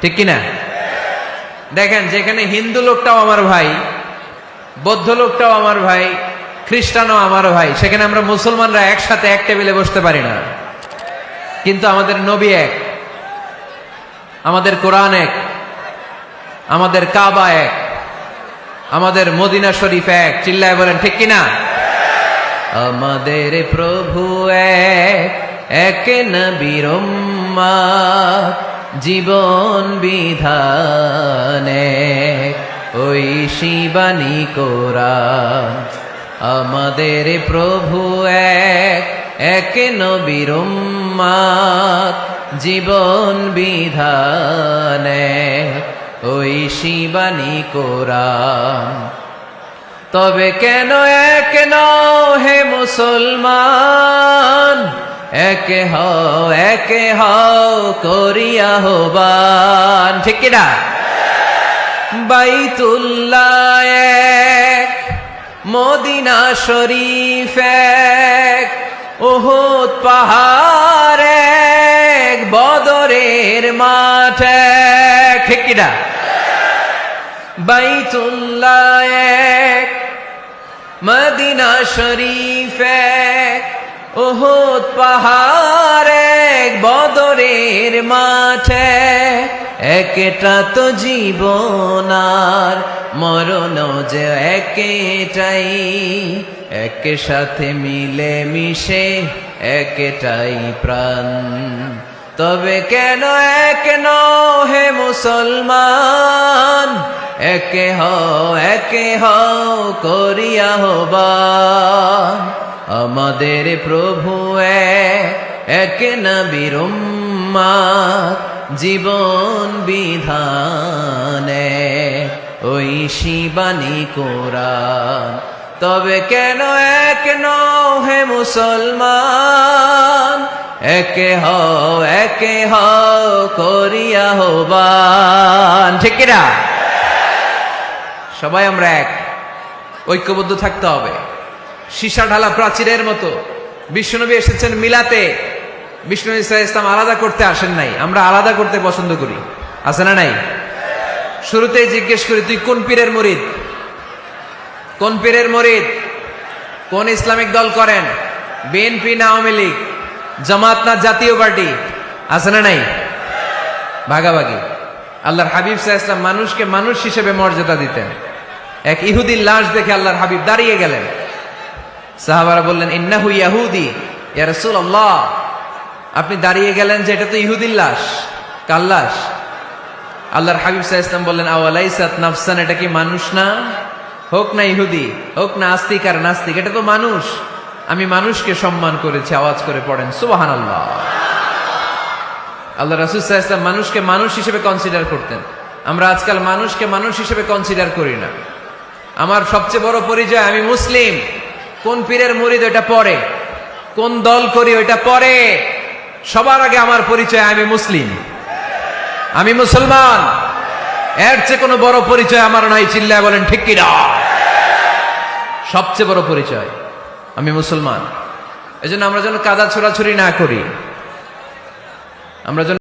ঠিক কিনা? দেখেন, যেখানে হিন্দু লোকটাও আমার ভাই, বৌদ্ধ লোকটাও আমার ভাই, খ্রিস্টানও আমার ভাই, সেখানে আমরা মুসলমানরা একসাথে এক টেবিলে বসতে পারি না। কিন্তু আমাদের নবী এক, আমাদের কোরআন এক, আমাদের কাবা এক, আমাদের মদিনা শরীফ এক। চিল্লায় বলেন ঠিক কিনা? আমাদের প্রভু এক, এক নবীর উম্মত, জীবন বিধান এক, ওই শিবানী কোরআন। আমাদের প্রভু এক, এক নবীর উম্মত, জীবন বিধান এক, ওই শিবানী কোরআন। তবে কেন এক নও হে মুসলমান, একে হও করিয়া আহ্বান। ঠিক কিনা? বাইতুল্লাহ এক, মদিনা শরীফ এক, উহুদ পাহাড় এক, বদরের মাঠ এক। ঠিক কিনা? বাইতুল্লাহ এক, মদিনা শরীফ এক, উহুদ পাহাড় এক, বদরের মাঠ এক। একটা তো জীবন আর মরণ যে একটাই, এক সাথে মিলে মিশে একটাই প্রাণ। তবে কেন এক নও হে মুসলমান, একে হও করিয়া আহ্বান। আমাদের প্রভু এক, এক নবীর উম্মত, জীবন বিধান এক, ওই শিবানী কোরআন। তবে কেন এক নও হে মুসলমান, একে হও করিয়া আহ্বান। ঠিক কিনা? সবাই আমরা এক, ঐক্যবদ্ধ থাকতে হবে। সীসা ঢালা প্রাচীরের মতো বিশ্বনবী এসেছেন মিলাতে, বিষ্ণু ইসলাম আলাদা করতে আসেন নাই। আমরা আলাদা করতে পছন্দ করি, আছে না নাই? শুরুতেই জিজ্ঞেস করি, তুই কোন পীরের মুরিদ? কোন পীরের মুরিদ? কোন ইসলামিক দল করেন? বিএনপি না আওয়ামী লীগ, জামাত না জাতীয় পার্টি? আছে না নাই? ভাগাভাগি। আল্লাহর হাবিব সাল্লাল্লাহু আলাইহি ওয়াসাল্লাম মানুষকে মানুষ হিসেবে মর্যাদা দিতেন। এক ইহুদির লাশ দেখে আল্লাহর হাবিব দাঁড়িয়ে গেলেন। সাহাবারা বললেন, ইন্নাহু ইয়াহুদি ইয়া রাসূলুল্লাহ। আপনি দাঁড়িয়ে গেলেন যে এটা তো ইহুদির লাশ, কার লাশ? আল্লাহর হাবিব সাল্লাল্লাহু আলাইহি ওয়াসাল্লাম বললেন, আওয়ালাইসাত নাফসান, এটা কি মানুষ না? হোক না ইহুদি, হোক না আস্তিক আর নাস্তিক, এটা তো মানুষ। আমি মানুষকে সম্মান করেছি। আওয়াজ করে পড়েন সুবহানাল্লাহ। আল্লাহ রাসূল সাল্লাল্লাহু আলাইহি ওয়াসাল্লাম মানুষকে মানুষ হিসেবে কনসিডার করতেন। আমরা আজকাল মানুষকে মানুষ হিসেবে কনসিডার করি না। আমার সবচেয়ে বড় পরিচয় আমি মুসলিম। কোন পীরের মুরিদ ওইটা পরে, কোন দল করি ওইটা পরে। সবার আগে আমার পরিচয় আমি মুসলিম, আমি মুসলমান। এর চেয়ে কোনো বড় পরিচয় আমার নাই। চিল্লায় বলেন ঠিক কিনা? সবচেয়ে বড় পরিচয় আমি মুসলমান। এজন্য আমরা যেন কাদা ছোড়াছুরি না করি, আমরা যেন